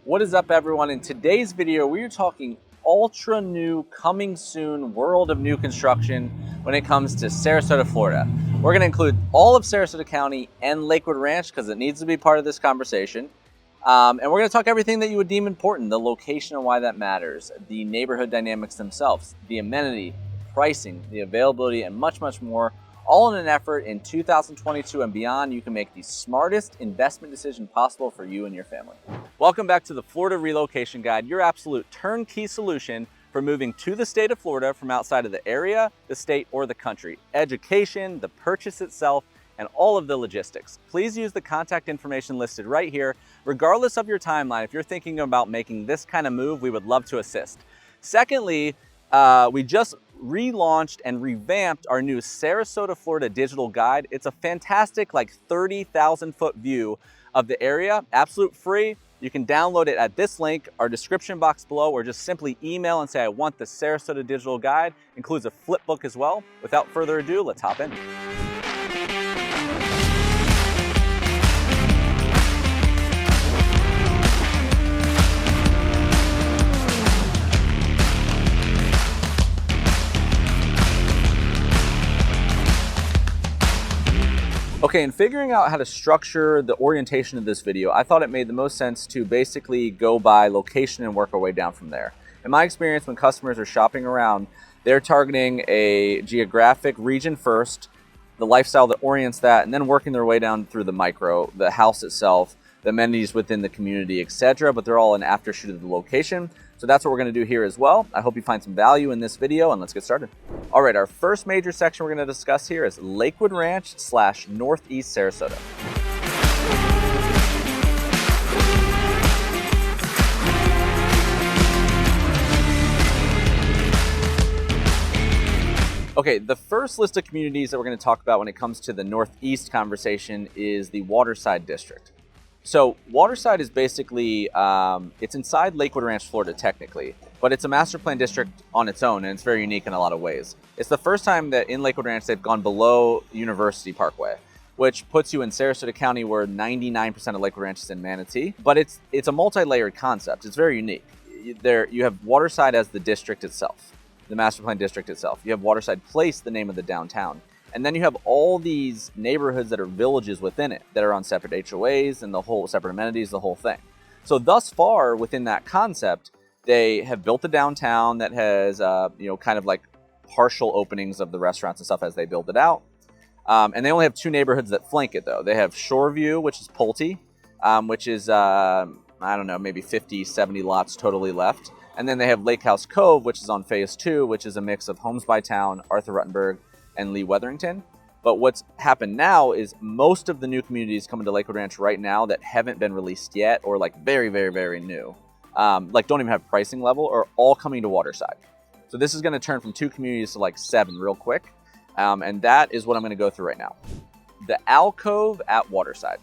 What is up, everyone? In today's video, we are talking ultra new, coming soon world of new construction when it comes to Sarasota, Florida. We're going to include all of Sarasota County and Lakewood Ranch because it needs to be part of this conversation. And we're going to talk everything that you would deem important, the location and why that matters, the neighborhood dynamics themselves, the amenity, pricing, the availability, and much, much more, all in an effort in 2022 and beyond you can make the smartest investment decision possible for you and your family. Welcome back to the Florida Relocation Guide, your absolute turnkey solution for moving to the state of Florida from outside of the area, the state, or the country. Education, the purchase itself, and all of the logistics. Please use the contact information listed right here. Regardless of your timeline, if you're thinking about making this kind of move, we would love to assist. Secondly, we just relaunched and revamped our new Sarasota, Florida digital guide. It's a fantastic 30,000 foot view of the area, absolute free. You can download it at this link, our description box below, or just simply email and say, I want the Sarasota digital guide. Includes a flip book as well. Without further ado, let's hop in. Okay, in figuring out how to structure the orientation of this video, I thought it made the most sense to basically go by location and work our way down from there. In my experience, when customers are shopping around, they're targeting a geographic region first, the lifestyle that orients that, and then working their way down through the micro, the house itself, the amenities within the community, etc. But they're all an aftershoot of the location. So that's what we're going to do here as well. I hope you find some value in this video, and let's get started. All right, our first major section we're going to discuss here is Lakewood Ranch / Northeast Sarasota. Okay, the first list of communities that we're going to talk about when it comes to the Northeast conversation is the Waterside district. So Waterside is basically, it's inside Lakewood Ranch, Florida, technically, but it's a master plan district on its own, and it's very unique in a lot of ways. It's the first time that in Lakewood Ranch they've gone below University Parkway, which puts you in Sarasota County where 99% of Lakewood Ranch is in Manatee, but it's a multi-layered concept. It's very unique. There you have Waterside as the district itself, the master plan district itself. You have Waterside Place, the name of the downtown. And then you have all these neighborhoods that are villages within it that are on separate HOAs and the whole separate amenities, the whole thing. So thus far within that concept, they have built a downtown that has, kind of like partial openings of the restaurants and stuff as they build it out. And they only have two neighborhoods that flank it though. They have Shoreview, which is Pulte, which is, maybe 50, 70 lots totally left. And then they have Lake House Cove, which is on phase 2, which is a mix of Homes by Town, Arthur Ruttenberg, and Lee Wetherington. But what's happened now is most of the new communities coming to Lakewood Ranch right now that haven't been released yet, or very, very, very new, don't even have pricing level, are all coming to Waterside. So this is going to turn from 2 communities to 7 real quick. And that is what I'm going to go through right now. The Alcove at Waterside.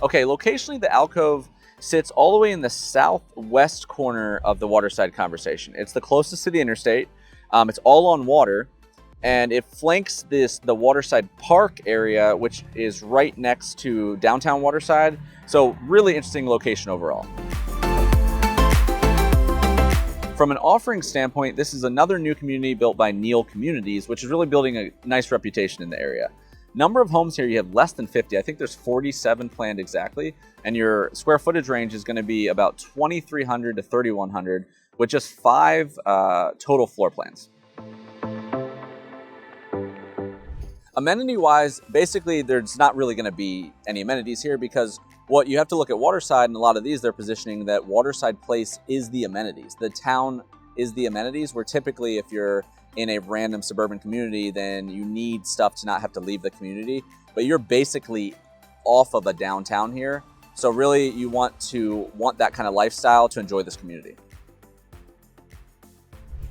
Okay, locationally, the Alcove sits all the way in the southwest corner of the Waterside conversation. It's the closest to the interstate. It's all on water, and it flanks the Waterside Park area, which is right next to downtown Waterside. So really interesting location overall. From an offering standpoint, this is another new community built by Neal Communities, which is really building a nice reputation in the area. Number of homes here, you have less than 50. I think there's 47 planned exactly. And your square footage range is going to be about 2,300 to 3,100 with just 5 total floor plans. Amenity-wise, basically, there's not really going to be any amenities here because what you have to look at Waterside, and a lot of these, they're positioning that Waterside Place is the amenities. The town is the amenities, where typically if you're in a random suburban community, then you need stuff to not have to leave the community. But you're basically off of a downtown here. So really you want that kind of lifestyle to enjoy this community.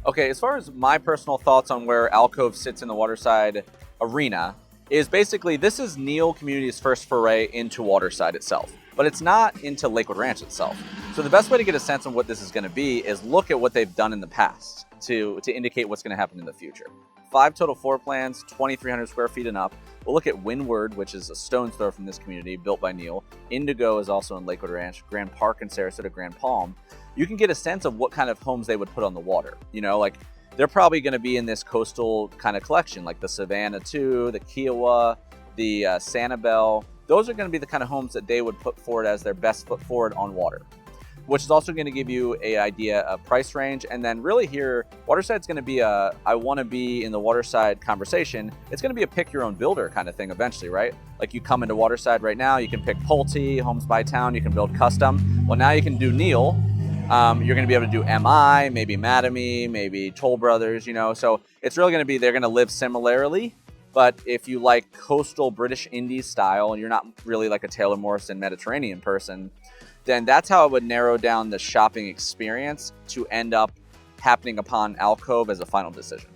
Okay, as far as my personal thoughts on where Alcove sits in the Waterside arena is basically this is Neal Community's first foray into Waterside itself. but it's not into Lakewood Ranch itself. So the best way to get a sense of what this is going to be is look at what they've done in the past to indicate what's going to happen in the future. 5 total floor plans, 2,300 square feet and up. We'll look at Windward, which is a stone's throw from this community, built by Neil. Indigo is also in Lakewood Ranch, Grand Park in Sarasota, Grand Palm. You can get a sense of what kind of homes they would put on the water. You know, like they're probably going to be in this coastal kind of collection, like the Savannah 2, the Kiowa, the Sanibel. Those are going to be the kind of homes that they would put forward as their best foot forward on water, which is also going to give you an idea of price range. And then really here, Waterside's going to be I want to be in the Waterside conversation. It's going to be a pick your own builder kind of thing eventually, right? Like you come into Waterside right now, you can pick Pulte, Homes by Town, you can build custom. Well, now you can do Neil. You're going to be able to do MI, maybe Mattamy, maybe Toll Brothers, you know. So it's really going to be, they're going to live similarly. But if you like coastal British Indies style and you're not really like a Taylor Morrison Mediterranean person, then that's how I would narrow down the shopping experience to end up happening upon Alcove as a final decision.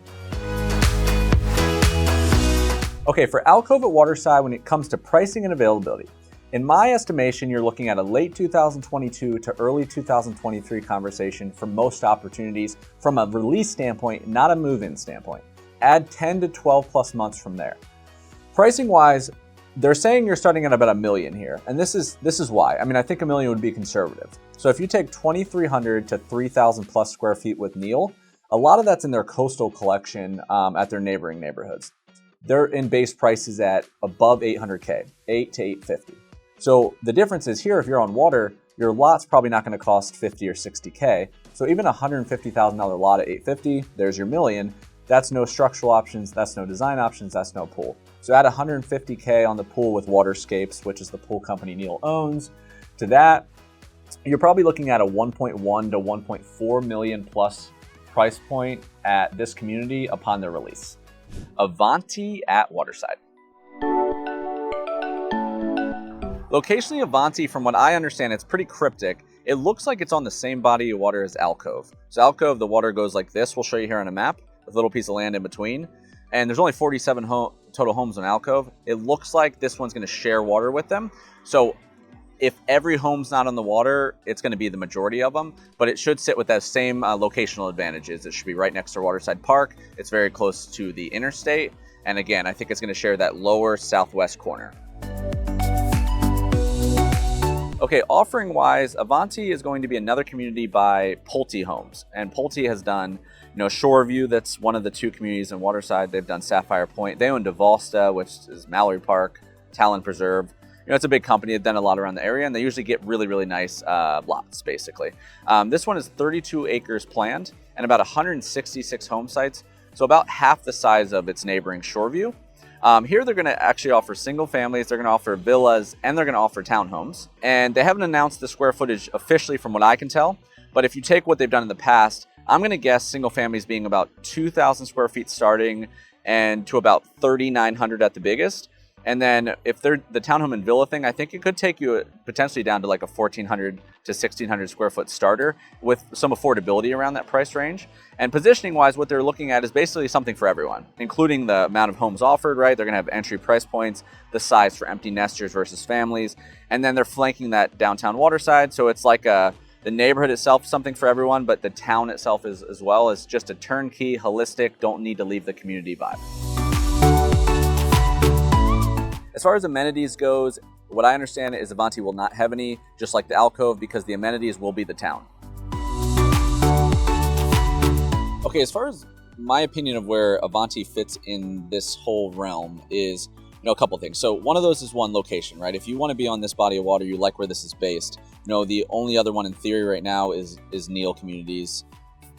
Okay, for Alcove at Waterside, when it comes to pricing and availability, in my estimation, you're looking at a late 2022 to early 2023 conversation for most opportunities from a release standpoint, not a move-in standpoint. Add 10 to 12 plus months from there. Pricing wise, they're saying you're starting at about $1 million here. And this is why. I mean, I think $1 million would be conservative. So if you take 2,300 to 3,000 plus square feet with Neil, a lot of that's in their coastal collection at their neighboring neighborhoods. They're in base prices at above 800K, 8 to 850. So the difference is here, if you're on water, your lot's probably not going to cost 50 or 60K. So even a $150,000 lot at 850, there's your $1 million. That's no structural options, that's no design options, that's no pool. So add 150K on the pool with Waterscapes, which is the pool company Neil owns. To that, you're probably looking at a 1.1 to 1.4 million plus price point at this community upon their release. Avanti at Waterside. Locationally, Avanti, from what I understand, it's pretty cryptic. It looks like it's on the same body of water as Alcove. So Alcove, the water goes like this. We'll show you here on a map with a little piece of land in between. And there's only 47 total homes on Alcove. It looks like this one's going to share water with them. So if every home's not on the water, it's going to be the majority of them. But it should sit with that same locational advantages. It should be right next to Waterside Park. It's very close to the interstate. And again, I think it's going to share that lower southwest corner. Okay, offering wise, Avanti is going to be another community by Pulte Homes. And Pulte has done, Shoreview, that's one of the 2 communities in Waterside. They've done Sapphire Point. They own DeValsta, which is Mallory Park, Talon Preserve. It's a big company. They've done a lot around the area, and they usually get really, really nice lots, basically. This one is 32 acres planned and about 166 home sites, so about half the size of its neighboring Shoreview. Here they're going to actually offer single families, they're going to offer villas, and they're going to offer townhomes. And they haven't announced the square footage officially from what I can tell, but if you take what they've done in the past, I'm going to guess single families being about 2,000 square feet starting and to about 3,900 at the biggest. And then if they're the townhome and villa thing, I think it could take you potentially down to like a 1,400 to 1,600 square foot starter with some affordability around that price range. And positioning wise, what they're looking at is basically something for everyone, including the amount of homes offered, right? They're going to have entry price points, the size for empty nesters versus families. And then they're flanking that downtown Waterside. So it's like the neighborhood itself, something for everyone, but the town itself is as well as just a turnkey, holistic, don't need to leave the community vibe. As far as amenities goes, what I understand is Avanti will not have any, just like the Alcove, because the amenities will be the town. Okay, as far as my opinion of where Avanti fits in this whole realm is, a couple things. So one of those is one, location, right? If you want to be on this body of water, you like where this is based. The only other one in theory right now is Neil Communities,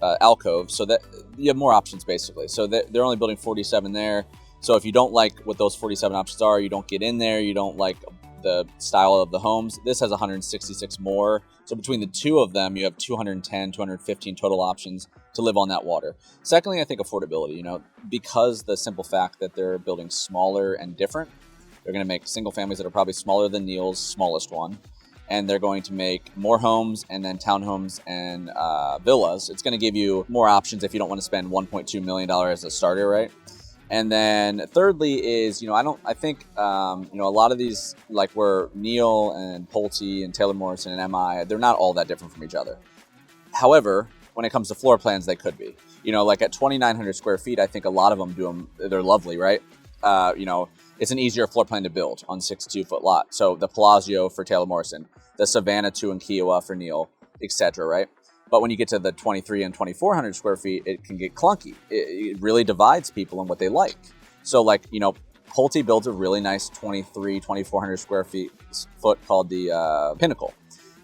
Alcove. So that you have more options basically. So they're only building 47 there. So if you don't like what those 47 options are, you don't get in there, you don't like the style of the homes, this has 166 more. So between the 2 of them, you have 210, 215 total options to live on that water. Secondly, I think affordability, because the simple fact that they're building smaller and different, they're going to make single families that are probably smaller than Neil's smallest one. And they're going to make more homes and then townhomes and villas. It's going to give you more options if you don't want to spend $1.2 million as a starter, right? And then thirdly is, I think, a lot of these, like where Neil and Pulte and Taylor Morrison and MI, they're not all that different from each other. However, when it comes to floor plans, they could be. Like at 2,900 square feet, I think a lot of them they're lovely, right? It's an easier floor plan to build on 62-foot lot. So the Palazzo for Taylor Morrison, the Savannah 2 and Kiowa for Neil, etc., right? But when you get to the 23 and 2,400 square feet, it can get clunky. It really divides people in what they like. So Pulte builds a really nice 2,400 square foot called the Pinnacle.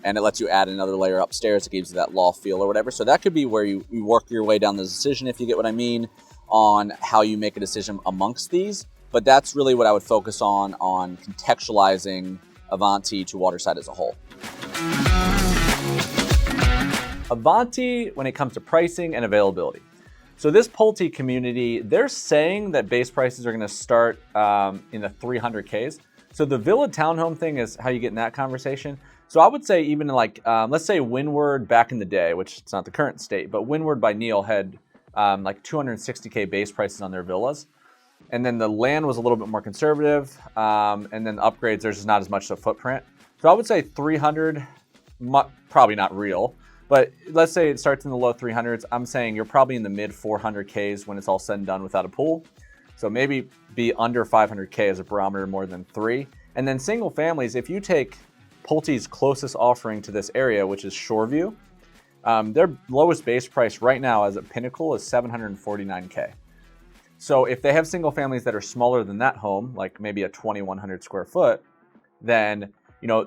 And it lets you add another layer upstairs. It gives you that loft feel or whatever. So that could be where you work your way down the decision, if you get what I mean, on how you make a decision amongst these. But that's really what I would focus on contextualizing Avanti to Waterside as a whole. Avanti when it comes to pricing and availability. So this Pulte community, they're saying that base prices are going to start in the 300Ks. So the villa townhome thing is how you get in that conversation. So I would say even let's say Windward back in the day, which it's not the current state, but Windward by Neil had 260K base prices on their villas. And then the land was a little bit more conservative. And then the upgrades, there's just not as much of a footprint. So I would say 300, probably not real, but let's say it starts in the low 300s. I'm saying you're probably in the mid 400Ks when it's all said and done without a pool. So maybe be under 500K as a barometer more than 3. And then single families, if you take Pulte's closest offering to this area, which is Shoreview, their lowest base price right now as a Pinnacle is 749K. So if they have single families that are smaller than that home, like maybe a 2,100 square foot, then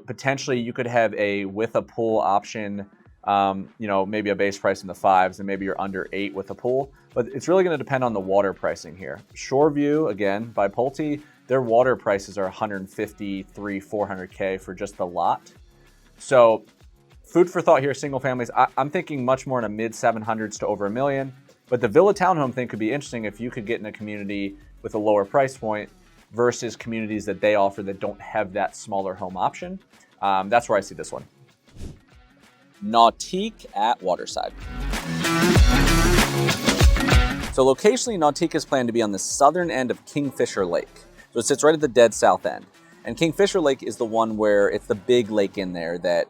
potentially you could have a with a pool option, maybe a base price in the 5s, and maybe you're under 8 with a pool. But it's really going to depend on the water pricing here. Shoreview, again, by Pulte, their water prices are 153, 400K for just the lot. So food for thought here, single families. I'm thinking much more in a mid 700s to over $1 million. But the villa townhome thing could be interesting if you could get in a community with a lower price point versus communities that they offer that don't have that smaller home option. That's where I see this one. Nautique at Waterside. So locationally, Nautique is planned to be on the southern end of Kingfisher Lake. So it sits right at the dead south end. And Kingfisher Lake is the one where it's the big lake in there that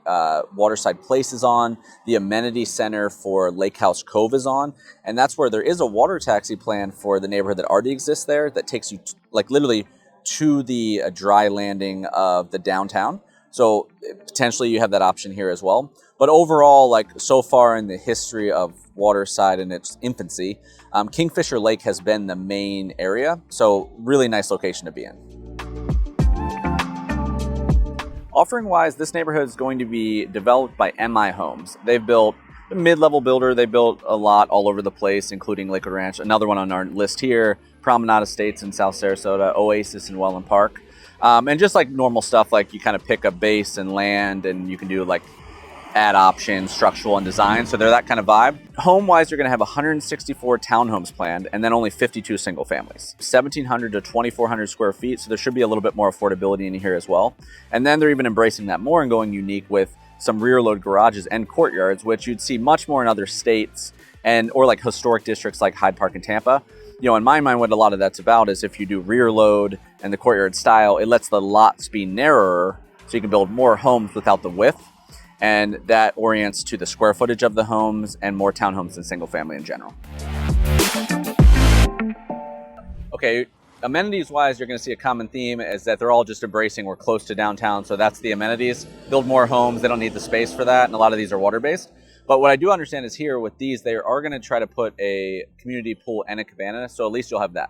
Waterside Place is on, the amenity center for Lake House Cove is on, and that's where there is a water taxi plan for the neighborhood that already exists there that takes you literally to the dry landing of the downtown. So potentially you have that option here as well. But overall, so far in the history of Waterside in its infancy, Kingfisher Lake has been the main area. So really nice location to be in. Offering-wise, this neighborhood is going to be developed by MI Homes. They've built a mid-level builder. They built a lot all over the place, including Lakewood Ranch, another one on our list here, Promenade Estates in South Sarasota, Oasis in Wellen Park. And just normal stuff, you kind of pick a base and land, and you can do add options, structural and design. So they're that kind of vibe. Home-wise, you're going to have 164 townhomes planned and then only 52 single families. 1,700 to 2,400 square feet. So there should be a little bit more affordability in here as well. And then they're even embracing that more and going unique with some rear load garages and courtyards, which you'd see much more in other states or historic districts like Hyde Park and Tampa. In my mind, what a lot of that's about is if you do rear load and the courtyard style, it lets the lots be narrower so you can build more homes without the width. And that orients to the square footage of the homes and more townhomes than single family in general. Okay, amenities wise, you're going to see a common theme is that they're all just embracing we're close to downtown, so that's the amenities. Build more homes, they don't need the space for that, and a lot of these are water based. But what I do understand is here with these, they are going to try to put a community pool and a cabana, so at least you'll have that.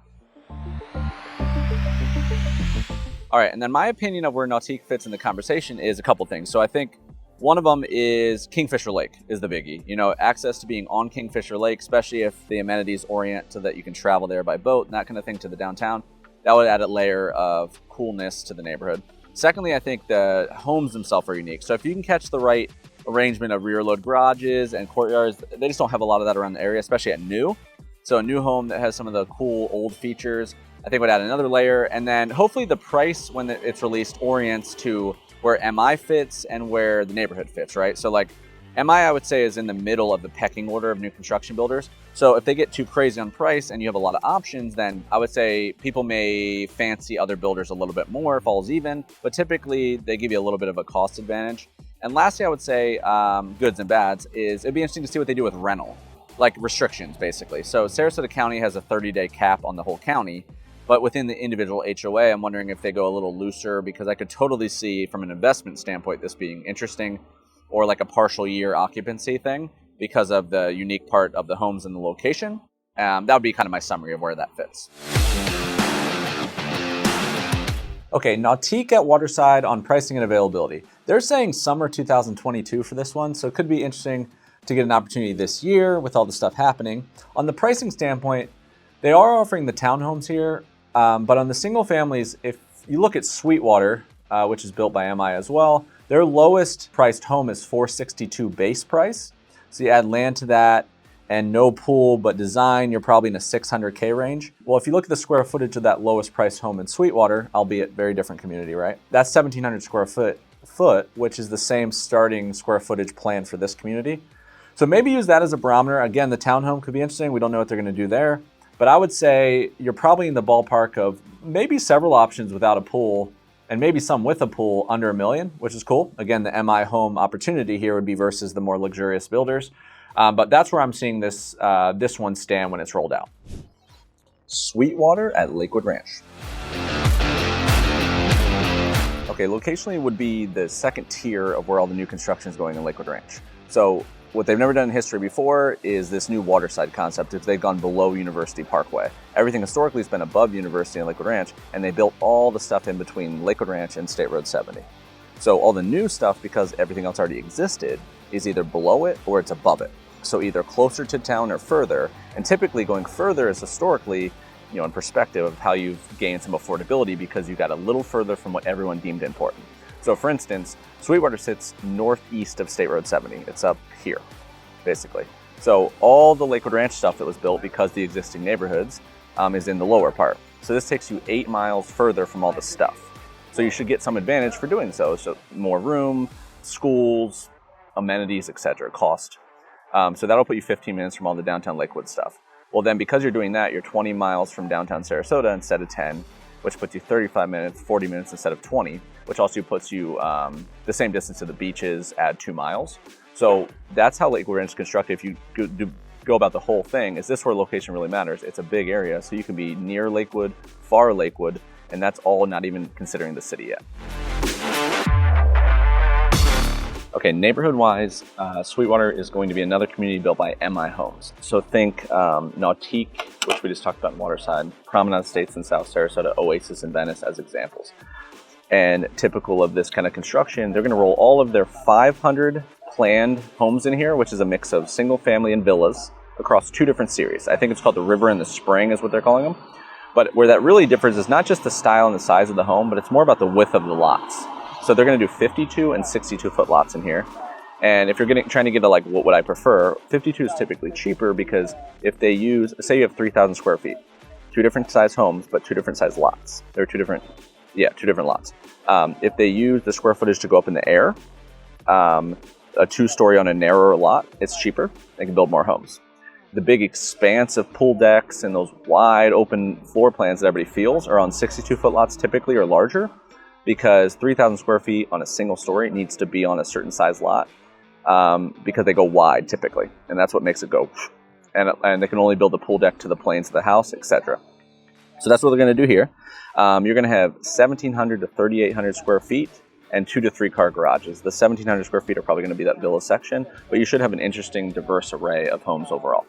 All right, and then my opinion of where Nautique fits in the conversation is a couple things. So I think one of them is Kingfisher Lake is the biggie. Access to being on Kingfisher Lake, especially if the amenities orient so that you can travel there by boat and that kind of thing to the downtown. That would add a layer of coolness to the neighborhood. Secondly, I think the homes themselves are unique. So if you can catch the right arrangement of rear load garages and courtyards, they just don't have a lot of that around the area, especially at new. So a new home that has some of the cool old features, I think would add another layer. And then hopefully the price when it's released orients to where MI fits and where the neighborhood fits, right? So MI, I would say, is in the middle of the pecking order of new construction builders. So if they get too crazy on price and you have a lot of options, then I would say people may fancy other builders a little bit more, falls even, but typically they give you a little bit of a cost advantage. And lastly, I would say goods and bads is it'd be interesting to see what they do with rental, like restrictions basically. So Sarasota County has a 30-day cap on the whole county, but within the individual HOA, I'm wondering if they go a little looser, because I could totally see from an investment standpoint this being interesting, or like a partial year occupancy thing because of the unique part of the homes and the location. That would be kind of my summary of where that fits. Okay, Nautique at Waterside on pricing and availability. They're saying summer 2022 for this one, so it could be interesting to get an opportunity this year with all the stuff happening. On the pricing standpoint, they are offering the townhomes here, but on the single families, if you look at Sweetwater, which is built by MI as well, their lowest priced home is $462 base price. So you add land to that and no pool but design, you're probably in a $600K range. Well, if you look at the square footage of that lowest priced home in Sweetwater, albeit very different community, right? That's 1,700 square foot, which is the same starting square footage plan for this community. So maybe use that as a barometer. Again, the townhome could be interesting. We don't know what they're gonna do there. But I would say you're probably in the ballpark of maybe several options without a pool, and maybe some with a pool under $1 million, which is cool. Again, the MI home opportunity here would be versus the more luxurious builders. But that's where I'm seeing this one stand when it's rolled out. Sweetwater at Lakewood Ranch. Okay, locationally would be the second tier of where all the new construction is going in Lakewood Ranch. So what they've never done in history before is this new Waterside concept if they've gone below University Parkway. Everything historically has been above University and Lakewood Ranch, and they built all the stuff in between Lakewood Ranch and State Road 70. So all the new stuff, because everything else already existed, is either below it or it's above it. So either closer to town or further, and typically going further is historically, in perspective of how you've gained some affordability because you got a little further from what everyone deemed important. So for instance, Sweetwater sits northeast of State Road 70. It's up here, basically. So all the Lakewood Ranch stuff that was built because the existing neighborhoods is in the lower part. So this takes you 8 miles further from all the stuff. So you should get some advantage for doing so. So more room, schools, amenities, etc., cost. So that'll put you 15 minutes from all the downtown Lakewood stuff. Well then, because you're doing that, you're 20 miles from downtown Sarasota instead of 10, which puts you 35 minutes, 40 minutes instead of 20, which also puts you the same distance to the beaches, add 2 miles. So that's how Lakewood Ranch is constructed. If you go about the whole thing, is this where location really matters? It's a big area, so you can be near Lakewood, far Lakewood, and that's all not even considering the city yet. Okay, neighborhood-wise, Sweetwater is going to be another community built by MI Homes. So think Nautique, which we just talked about in Waterside, Promenade Estates in South Sarasota, Oasis in Venice as examples. And typical of this kind of construction, they're going to roll all of their 500 planned homes in here, which is a mix of single family and villas across 2 different series. I think it's called the River and the Spring is what they're calling them. But where that really differs is not just the style and the size of the home, but it's more about the width of the lots. So they're going to do 52 and 62 foot lots in here. And if you're trying to get to like what would I prefer, 52 is typically cheaper because if they use, say you have 3,000 square feet, 2 different size homes, but 2 different size lots. There are 2 different lots. If they use the square footage to go up in the air, a 2-story on a narrower lot, it's cheaper. They can build more homes. The big expanse of pool decks and those wide open floor plans that everybody feels are on 62 foot lots typically or larger, because 3,000 square feet on a single story needs to be on a certain size lot because they go wide typically, and that's what makes it go. And they can only build a pool deck to the planes of the house, etc. So that's what they're going to do here. You're going to have 1,700 to 3,800 square feet and 2 to 3 car garages. The 1,700 square feet are probably going to be that villa section, but you should have an interesting, diverse array of homes overall.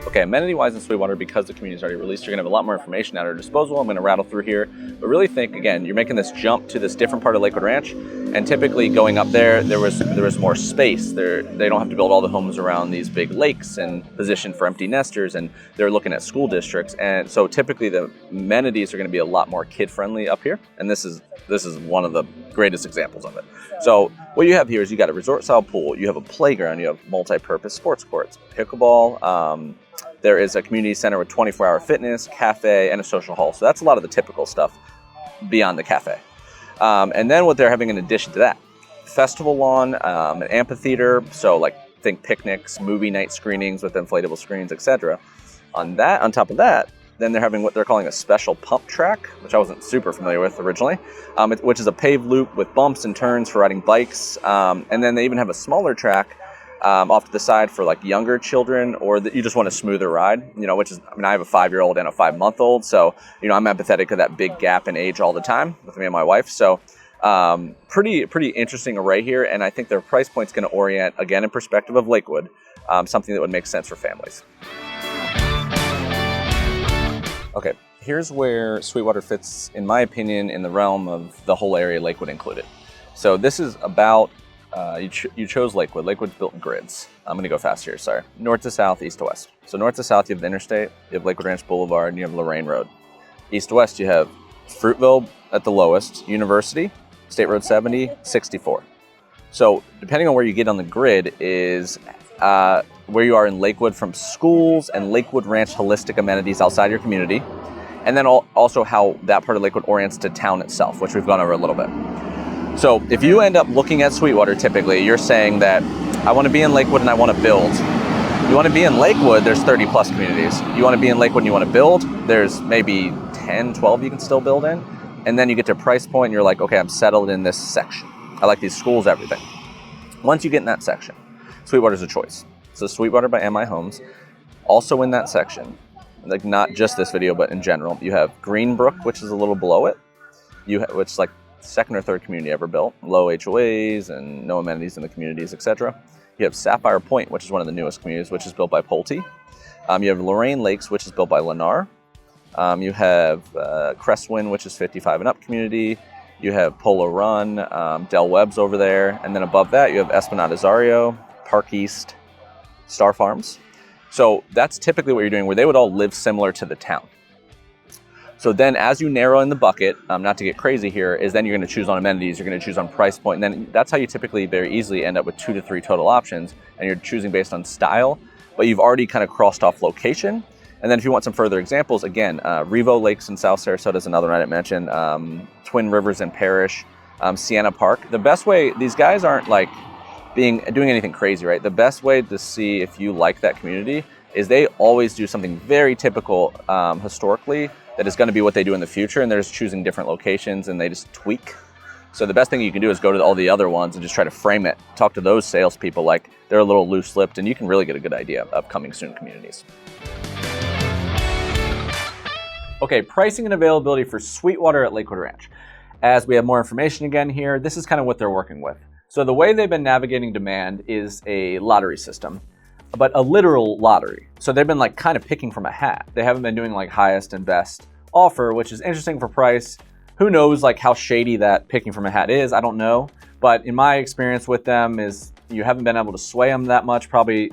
Okay, amenity-wise in Sweetwater, because the community is already released, you're going to have a lot more information at our disposal. I'm going to rattle through here, but really think, again, you're making this jump to this different part of Lakewood Ranch, and typically going up there was more space. They don't have to build all the homes around these big lakes and positioned for empty nesters, and they're looking at school districts, and so typically the amenities are going to be a lot more kid-friendly up here, and this is one of the greatest examples of it. So what you have here is you got a resort-style pool, you have a playground, you have multi-purpose sports courts, pickleball. There is a community center with 24-hour fitness, cafe, and a social hall. So that's a lot of the typical stuff beyond the cafe. And then what they're having in addition to that, festival lawn, an amphitheater, so like think picnics, movie night screenings with inflatable screens, etc. On top of that, then they're having what they're calling a special pump track, which I wasn't super familiar with originally, which is a paved loop with bumps and turns for riding bikes. And then they even have a smaller track off to the side for like younger children, or that you just want a smoother ride, which is, I have a 5-year-old and a 5-month-old. So, I'm empathetic to that big gap in age all the time with me and my wife. So pretty interesting array here. And I think their price point's going to orient, again, in perspective of Lakewood, something that would make sense for families. Okay, here's where Sweetwater fits, in my opinion, in the realm of the whole area, Lakewood included. So this is about, you chose Lakewood. Lakewood's built in grids. I'm going to go fast here, sorry. North to south, east to west. So north to south, you have the interstate, you have Lakewood Ranch Boulevard, and you have Lorraine Road. East to west, you have Fruitville at the lowest, University, State Road 70, 64. So depending on where you get on the grid is where you are in Lakewood from schools and Lakewood Ranch holistic amenities outside your community, and then also how that part of Lakewood orients to town itself, which we've gone over a little bit. So if you end up looking at Sweetwater, typically you're saying that I want to be in Lakewood and I want to build. You want to be in Lakewood, there's 30 plus communities. You want to be in Lakewood and you want to build, there's maybe 10, 12 you can still build in. And then you get to a price point and you're like, okay, I'm settled in this section. I like these schools, everything. Once you get in that section, Sweetwater's a choice. So Sweetwater by MI Homes. Also in that section, like not just this video, but in general, you have Greenbrook, which is a little below it. Which is like second or third community ever built. Low HOAs and no amenities in the communities, etc. You have Sapphire Point, which is one of the newest communities, which is built by Pulte. You have Lorraine Lakes, which is built by Lennar. You have Crestwind, which is 55 and up community. You have Polo Run, Del Webb's over there. And then above that, you have Esplanade Azario, Park East, Star Farms. So that's typically what you're doing, where they would all live similar to the town. So then as you narrow in the bucket, not to get crazy here, is then you're going to choose on amenities, you're going to choose on price point, and then that's how you typically very easily end up with 2 to 3 total options, and you're choosing based on style, but you've already kind of crossed off location. And then if you want some further examples, again, Revo Lakes in South Sarasota is another one I didn't mention, Twin Rivers in Parrish, Sienna Park. The best way, these guys aren't like doing anything crazy, right? The best way to see if you like that community is they always do something very typical historically that is going to be what they do in the future, and they're just choosing different locations and they just tweak. So the best thing you can do is go to all the other ones and just try to frame it. Talk to those salespeople like they're a little loose-lipped, and you can really get a good idea of coming soon communities. Okay, pricing and availability for Sweetwater at Lakewood Ranch. As we have more information again here, this is kind of what they're working with. So the way they've been navigating demand is a lottery system, but a literal lottery. So they've been like kind of picking from a hat. They haven't been doing like highest and best offer, which is interesting for price. Who knows like how shady that picking from a hat is, I don't know. But in my experience with them is you haven't been able to sway them that much, probably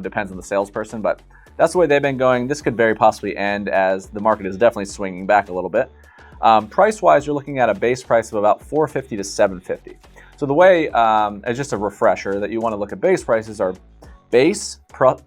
depends on the salesperson, but that's the way they've been going. This could very possibly end as the market is definitely swinging back a little bit. Price-wise, you're looking at a base price of about $450 to $750. So the way, as just a refresher, that you want to look at base prices are base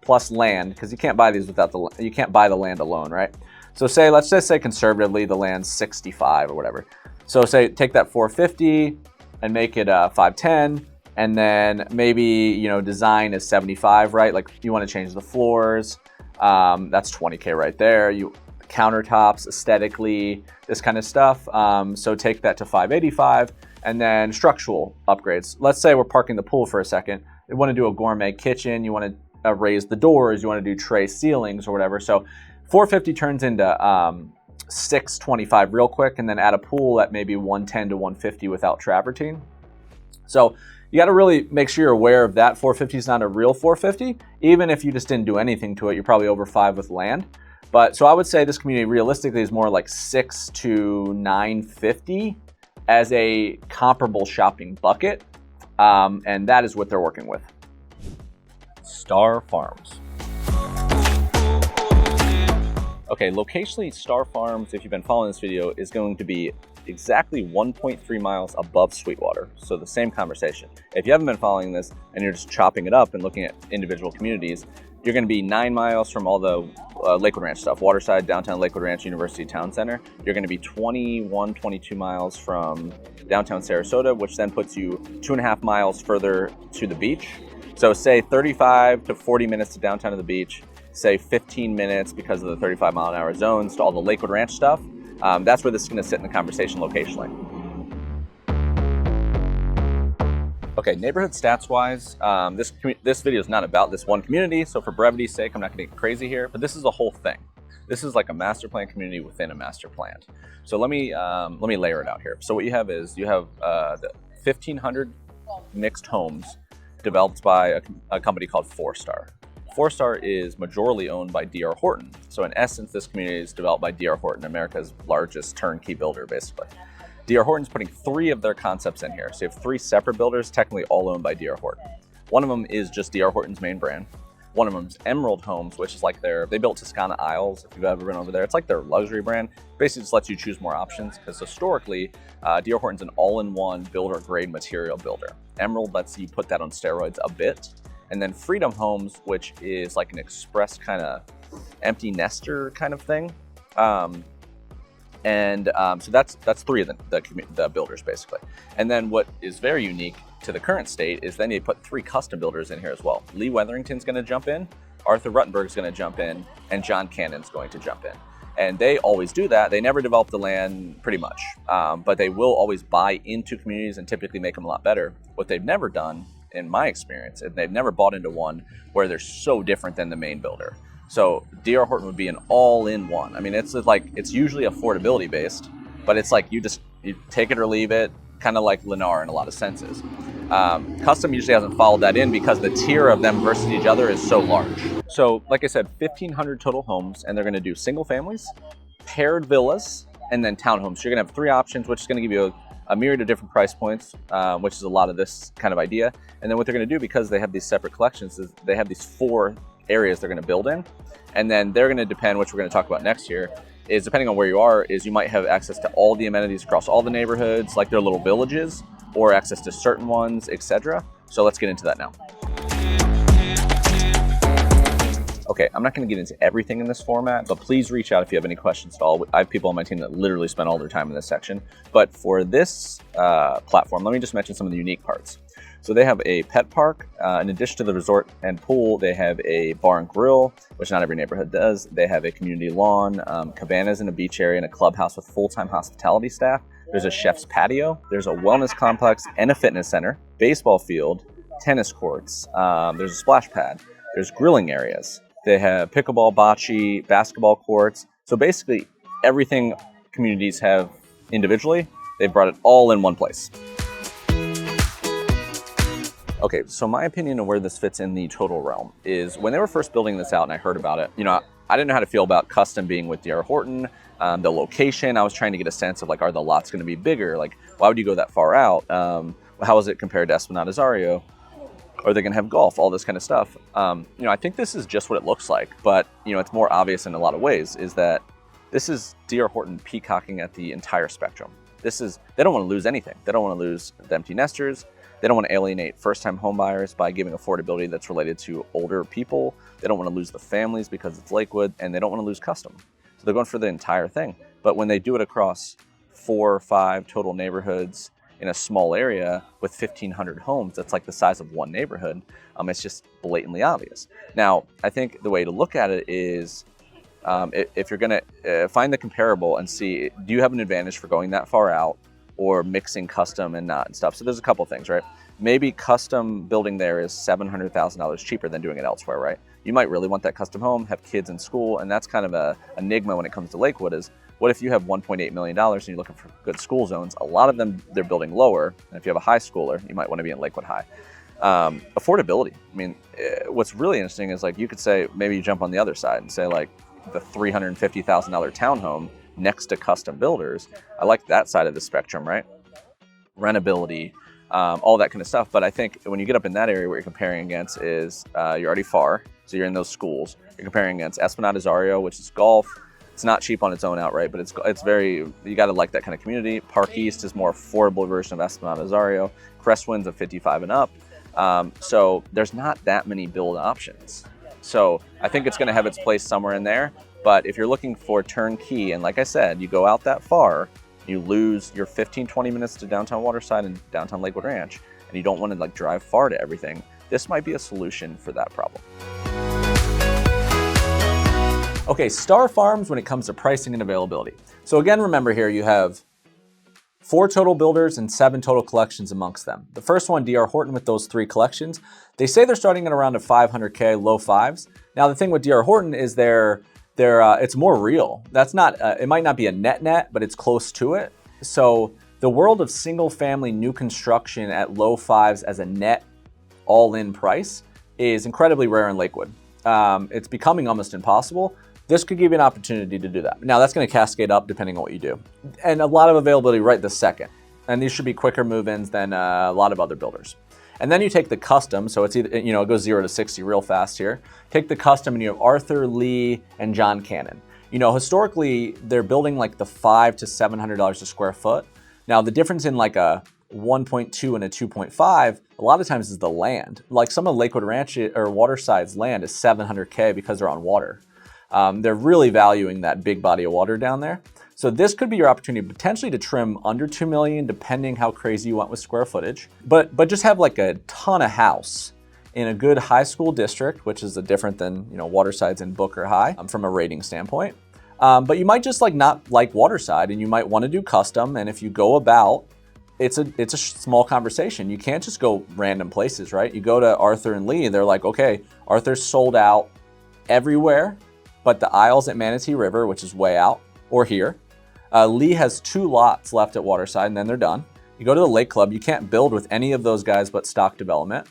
plus land, because you can't buy these without you can't buy the land alone, right? So let's just say conservatively the land's 65 or whatever. So take that 450 and make it 510, and then maybe design is 75, right? Like you want to change the floors, that's 20K right there. Countertops, aesthetically, this kind of stuff. So take that to 585, and then structural upgrades. Let's say we're parking the pool for a second. You want to do a gourmet kitchen. You want to raise the doors. You want to do tray ceilings or whatever. So 450 turns into 625 real quick, and then add a pool at maybe 110 to 150 without travertine. So you got to really make sure you're aware of that. 450 is not a real 450. Even if you just didn't do anything to it, you're probably over 5 with land. But so I would say this community realistically is more like 6 to 950 as a comparable shopping bucket. And that is what they're working with. Star Farms. Okay, locationally, Star Farms, if you've been following this video, is going to be exactly 1.3 miles above Sweetwater. So the same conversation. If you haven't been following this and you're just chopping it up and looking at individual communities, you're going to be 9 miles from all the Lakewood Ranch stuff, Waterside, downtown Lakewood Ranch, University Town Center, you're going to be 22 miles from downtown Sarasota, which then puts you 2.5 miles further to the beach. So say 35 to 40 minutes to downtown to the beach, say 15 minutes because of the 35-mile-an-hour zones to all the Lakewood Ranch stuff. That's where this is going to sit in the conversation locationally. Okay, neighborhood stats-wise, this video is not about this one community, so for brevity's sake, I'm not going to get crazy here, but this is a whole thing. This is like a master plan community within a master plan. So let me layer it out here. So what you have is the 1,500 mixed homes developed by a company called 4-Star. 4-Star is majorly owned by D.R. Horton. So in essence, this community is developed by D.R. Horton, America's largest turnkey builder, basically. D.R. Horton's putting 3 of their concepts in here. So you have 3 separate builders, technically all owned by D.R. Horton. One of them is just D.R. Horton's main brand. One of them is Emerald Homes, which is like they built Toscana Isles, if you've ever been over there. It's like their luxury brand. Basically just lets you choose more options because historically, D.R. Horton's an all-in-one builder-grade material builder. Emerald lets you put that on steroids a bit. And then Freedom Homes, which is like an express kind of empty nester kind of thing. So that's 3 of the builders basically. And then what is very unique to the current state is then you put 3 custom builders in here as well. Lee Wetherington's going to jump in, Arthur Ruttenberg's going to jump in, and John Cannon's going to jump in. And they always do that. They never develop the land pretty much, but they will always buy into communities and typically make them a lot better. What they've never done, in my experience, is they've never bought into one where they're so different than the main builder. So D.R. Horton would be an all-in-one. I mean, it's usually affordability based, but it's like you take it or leave it, kind of like Lennar in a lot of senses. Custom usually hasn't followed that in because the tier of them versus each other is so large. So like I said, 1,500 total homes, and they're going to do single families, paired villas, and then townhomes. So you're going to have 3 options, which is going to give you a myriad of different price points, which is a lot of this kind of idea. And then what they're going to do, because they have these separate collections, is they have these 4 areas they're going to build in, and then they're going to depend, which we're going to talk about next year, is depending on where you are, is you might have access to all the amenities across all the neighborhoods, like their little villages, or access to certain ones, etc. So let's get into that now. Okay, I'm not going to get into everything in this format, but please reach out if you have any questions at all. I have people on my team that literally spend all their time in this section. But for this platform, let me just mention some of the unique parts. So they have a pet park. In addition to the resort and pool, they have a bar and grill, which not every neighborhood does. They have a community lawn, cabanas in a beach area, and a clubhouse with full-time hospitality staff. There's a chef's patio. There's a wellness complex and a fitness center, baseball field, tennis courts. There's a splash pad. There's grilling areas. They have pickleball, bocce, basketball courts. So basically everything communities have individually, they've brought it all in one place. Okay, so my opinion of where this fits in the total realm is when they were first building this out and I heard about it, I didn't know how to feel about custom being with D.R. Horton, the location. I was trying to get a sense of are the lots going to be bigger? Why would you go that far out? How is it compared to Esplanade Azario? Are they going to have golf? All this kind of stuff. I think this is just what it looks like, but it's more obvious in a lot of ways. Is that this is D.R. Horton peacocking at the entire spectrum. They don't want to lose anything. They don't want to lose the empty nesters. They don't want to alienate first-time homebuyers by giving affordability that's related to older people. They don't want to lose the families because it's Lakewood, and they don't want to lose custom. So they're going for the entire thing. But when they do it across 4 or 5 total neighborhoods in a small area with 1,500 homes, that's like the size of one neighborhood, it's just blatantly obvious. Now, I think the way to look at it is if you're going to find the comparable and see, do you have an advantage for going that far out or mixing custom and not and stuff? So there's a couple things, right? Maybe custom building there is $700,000 cheaper than doing it elsewhere, right? You might really want that custom home, have kids in school, and that's kind of a enigma when it comes to Lakewood is, what if you have $1.8 million and you're looking for good school zones? A lot of them, they're building lower, and if you have a high schooler, you might want to be in Lakewood High. Affordability. I mean, what's really interesting is you could say, maybe you jump on the other side and say the $350,000 townhome next to custom builders. I like that side of the spectrum, right? Rentability, all that kind of stuff. But I think when you get up in that area, what you're comparing against is you're already far, so you're in those schools. You're comparing against Esplanade Azario, which is golf. It's not cheap on its own outright, but it's very, you got to like that kind of community. Park East is more affordable version of Esplanade Azario. Crestwind's a 55 and up. So there's not that many build options. So I think it's going to have its place somewhere in there. But if you're looking for turnkey, and like I said, you go out that far, you lose your 15-20 minutes to downtown Waterside and downtown Lakewood Ranch, and you don't want to like drive far to everything, this might be a solution for that problem. Okay, star farms when it comes to pricing and availability. So again, remember here you have 4 total builders and 7 total collections amongst them. The first one, D.R. Horton, with those 3 collections, they say they're starting at around a $500K, low fives. Now the thing with D.R. Horton is it's more real. That's not, it might not be a net, but it's close to it. So the world of single family new construction at low fives as a net all-in price is incredibly rare in Lakewood. It's becoming almost impossible. This could give you an opportunity to do that. Now that's going to cascade up depending on what you do. And a lot of availability right this second. And these should be quicker move-ins than a lot of other builders. And then you take the custom, so it's either, it goes 0 to 60 real fast here. Take the custom and you have Arthur, Lee, and John Cannon. Historically, they're building like the $500 to $700 a square foot. Now the difference in like a 1.2 and a 2.5, a lot of times is the land. Like some of Lakewood Ranch or Waterside's land is $700K because they're on water. They're really valuing that big body of water down there. So this could be your opportunity potentially to trim under 2 million, depending how crazy you went with square footage, but just have like a ton of house in a good high school district, which is different than, Waterside's in Booker High from a rating standpoint. But you might just not like Waterside and you might want to do custom. And if you go about, it's a small conversation. You can't just go random places, right? You go to Arthur and Lee, they're like, okay, Arthur's sold out everywhere but the aisles at Manatee River, which is way out, or here. Lee has 2 lots left at Waterside, and then they're done. You go to the Lake Club, you can't build with any of those guys but stock development.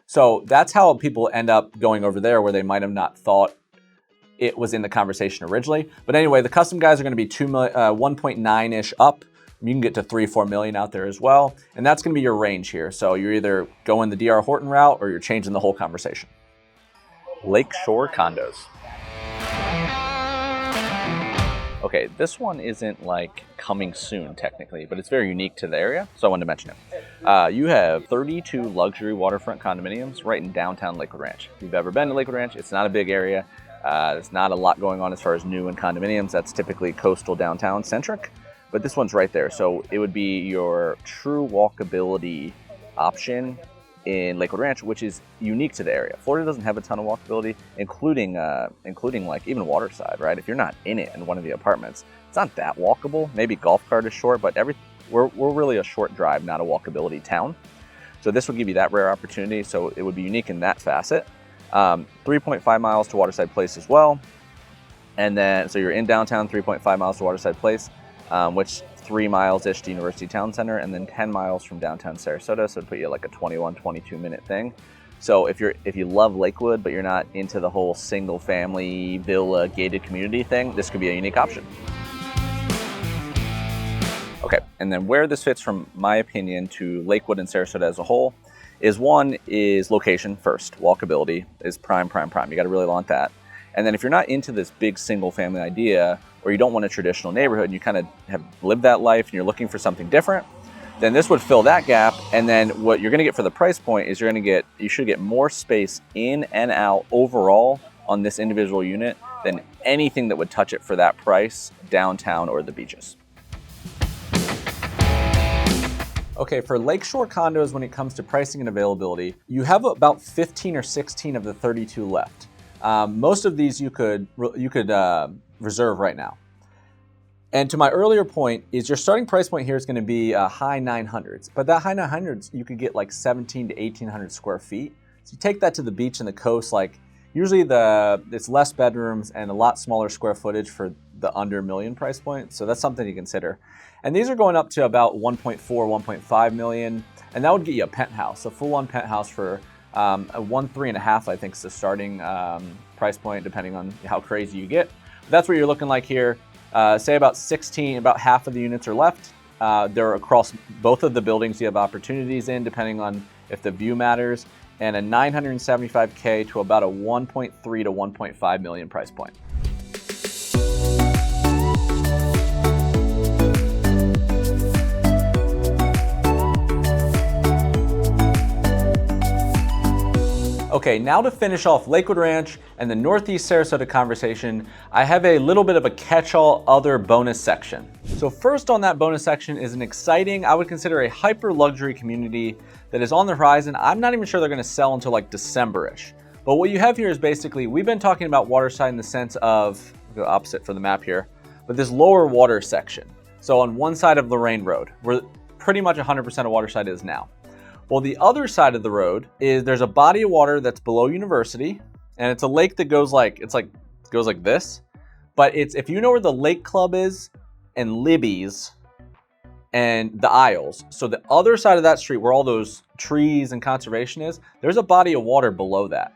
So that's how people end up going over there where they might have not thought it was in the conversation originally. But anyway, the custom guys are going to be 1.9-ish up. You can get to 3-4 million out there as well. And that's going to be your range here. So you're either going the D.R. Horton route or you're changing the whole conversation. Lakeshore condos. Okay, this one isn't like coming soon technically, but it's very unique to the area, so I wanted to mention it. You have 32 luxury waterfront condominiums right in downtown Lakewood Ranch. If you've ever been to Lakewood Ranch, it's not a big area. There's not a lot going on as far as new and condominiums. That's typically coastal downtown centric, but this one's right there. So it would be your true walkability option in Lakewood Ranch, which is unique to the area. Florida doesn't have a ton of walkability, including like even Waterside, right? If you're not in it in one of the apartments, it's not that walkable. Maybe golf cart is short, but we're really a short drive, not a walkability town. So this would give you that rare opportunity. So it would be unique in that facet. 3.5 miles to Waterside Place as well. And then, so you're in downtown, 3.5 miles to Waterside Place, which 3 miles-ish to University Town Center, and then 10 miles from downtown Sarasota, so it'd put you like a 21-22 minute thing. So if you love Lakewood, but you're not into the whole single family villa gated community thing, this could be a unique option. Okay, and then where this fits from my opinion to Lakewood and Sarasota as a whole is location first. Walkability is prime. You gotta really want that. And then if you're not into this big single family idea, or you don't want a traditional neighborhood and you kind of have lived that life and you're looking for something different, then this would fill that gap. And then what you're going to get for the price point is you should get more space in and out overall on this individual unit than anything that would touch it for that price downtown or the beaches. Okay, for Lakeshore condos, when it comes to pricing and availability, you have about 15 or 16 of the 32 left. Most of these you could reserve right now. And to my earlier point is your starting price point here is going to be high 900s, but that high 900s you could get like 17 to 1800 square feet. So you take that to the beach and the coast, like usually it's less bedrooms and a lot smaller square footage for the under $1 million price point. So that's something to consider. And these are going up to about 1.4, 1.5 million, and that would get you a penthouse, a full-on penthouse for a 1.3.5, I think is the starting price point, depending on how crazy you get. But that's what you're looking like here. Say about half of the units are left. They're across both of the buildings you have opportunities in, depending on if the view matters, and a $975K to about a 1.3 to 1.5 million price point. Okay, now to finish off Lakewood Ranch and the Northeast Sarasota conversation, I have a little bit of a catch-all other bonus section. So first on that bonus section is an exciting, I would consider a hyper luxury community that is on the horizon. I'm not even sure they're gonna sell until like December-ish. But what you have here is basically, we've been talking about Waterside in the sense of, the opposite for the map here, but this lower water section. So on one side of Lorraine Road, where pretty much 100% of Waterside is now. Well, the other side of the road is there's a body of water that's below University, and it's a lake that goes like this. But it's, if you know where the Lake Club is and Libby's and the Isles, so the other side of that street where all those trees and conservation is, there's a body of water below that.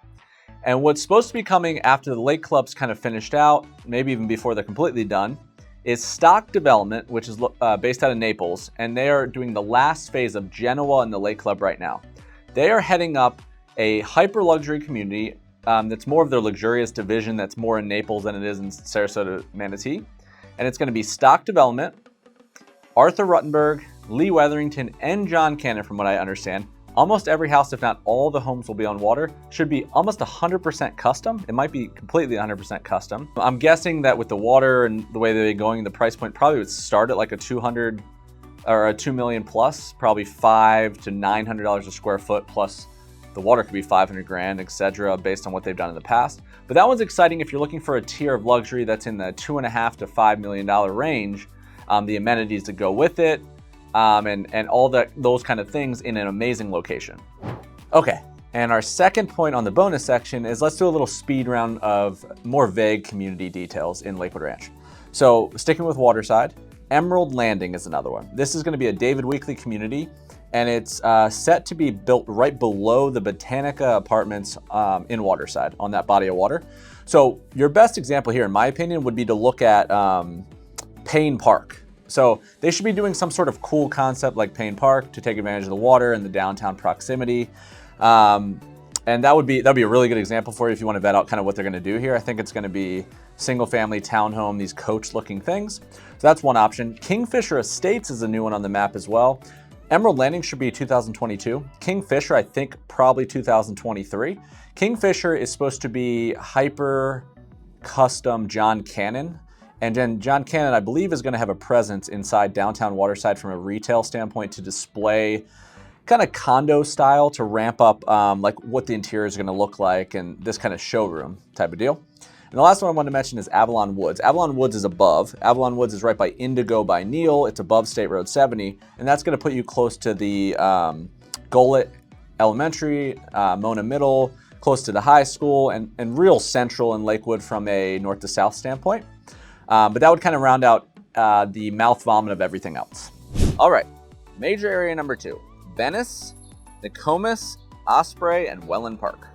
And what's supposed to be coming after the Lake Club's kind of finished out, maybe even before they're completely done, is Stock Development, which is based out of Naples, and they are doing the last phase of Genoa and the Lake Club right now. They are heading up a hyper luxury community that's more of their luxurious division that's more in Naples than it is in Sarasota, Manatee. And it's gonna be Stock Development, Arthur Ruttenberg, Lee Weatherington, and John Cannon, from what I understand. Almost every house, if not all the homes will be on water, should be almost 100% custom. It might be completely 100% custom. I'm guessing that with the water and the way they're going, the price point probably would start at like a 200 or a 2 million plus, probably $500 to $900 a square foot, plus the water could be 500 grand, etc., based on what they've done in the past. But that one's exciting if you're looking for a tier of luxury that's in the $2.5 to $5 million range, the amenities that go with it, and all those kind of things in an amazing location. Okay, and our second point on the bonus section is let's do a little speed round of more vague community details in Lakewood Ranch. So sticking with Waterside, Emerald Landing is another one. This is gonna be a David Weekley community, and it's set to be built right below the Botanica apartments in Waterside on that body of water. So your best example here, in my opinion, would be to look at Payne Park. So they should be doing some sort of cool concept like Payne Park to take advantage of the water and the downtown proximity. And that would be a really good example for you if you want to vet out kind of what they're going to do here. I think it's going to be single family townhome, these coach looking things. So that's one option. Kingfisher Estates is a new one on the map as well. Emerald Landing should be 2022. Kingfisher, I think probably 2023. Kingfisher is supposed to be hyper custom John Cannon. And then John Cannon, I believe, is going to have a presence inside downtown Waterside from a retail standpoint to display kind of condo style to ramp up like what the interior is going to look like and this kind of showroom type of deal. And the last one I wanted to mention is Avalon Woods. Avalon Woods is above. Avalon Woods is right by Indigo by Neil. It's above State Road 70, and that's going to put you close to the Gullet Elementary, Mona Middle, close to the high school, and real central in Lakewood from a north to south standpoint. But that would kind of round out the mouth vomit of everything else. All right, major area number 2, Venice, Nokomis, Osprey, and Wellen Park.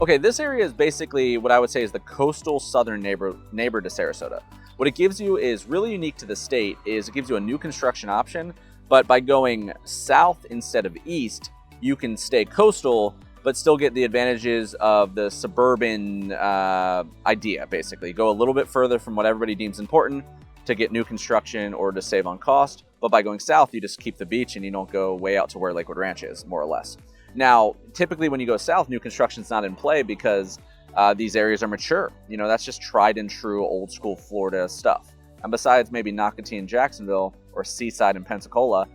Okay, this area is basically what I would say is the coastal southern neighbor to Sarasota. What it gives you is really unique to the state is it gives you a new construction option, but by going south instead of east, you can stay coastal, but still get the advantages of the suburban idea, basically. Go a little bit further from what everybody deems important to get new construction or to save on cost. But by going south, you just keep the beach and you don't go way out to where Lakewood Ranch is, more or less. Now, typically when you go south, new construction's not in play because these areas are mature. You know, that's just tried and true old school Florida stuff. And besides maybe Nocatee and Jacksonville or Seaside and Pensacola,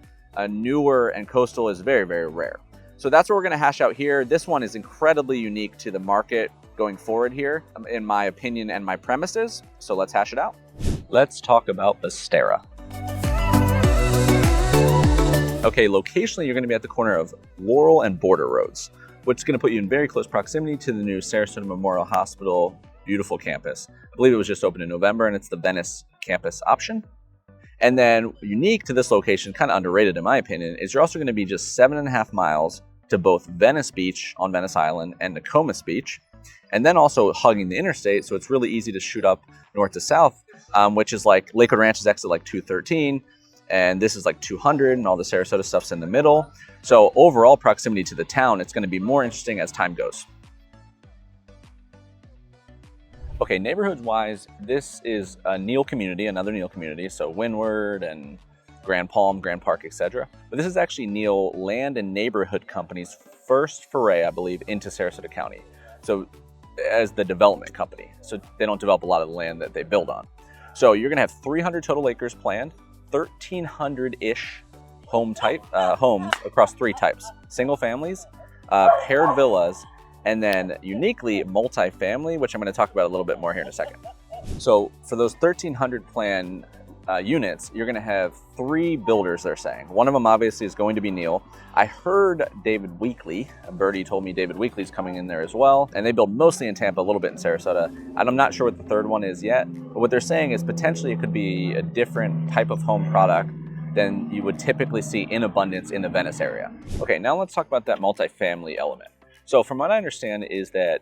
newer and coastal is very, very rare. So that's what we're gonna hash out here. This one is incredibly unique to the market going forward here, in my opinion and my premises. So let's hash it out. Let's talk about Vestera. Okay, locationally, you're gonna be at the corner of Laurel and Border Roads, which is gonna put you in very close proximity to the new Sarasota Memorial Hospital, beautiful campus. I believe it was just opened in November and it's the Venice campus option. And then unique to this location, kind of underrated in my opinion, is you're also gonna be just 7.5 miles to both Venice Beach on Venice Island and Nokomis Beach, and then also hugging the interstate, so it's really easy to shoot up north to south, which is like Lakewood Ranch is exit like 213, and this is like 200, and all the Sarasota stuff's in the middle. So overall proximity to the town, it's gonna be more interesting as time goes. Okay, neighborhood-wise, this is a Neal community, another Neal community, so Windward and Grand Palm, Grand Park, etc. But this is actually Neal Land and Neighborhood Company's first foray, I believe, into Sarasota County. So as the development company. So they don't develop a lot of the land that they build on. So you're gonna have 300 total acres planned, 1,300-ish homes across 3 types: single families, paired villas, and then uniquely multifamily, which I'm going to talk about a little bit more here in a second. So for those 1,300 planned units, you're going to have 3 builders, they're saying. One of them obviously is going to be Neal. I heard David Weekley, Birdie told me David Weekley's coming in there as well, and they build mostly in Tampa, a little bit in Sarasota. And I'm not sure what the third one is yet, but what they're saying is potentially it could be a different type of home product than you would typically see in abundance in the Venice area. Okay, now let's talk about that multifamily element. So from what I understand is that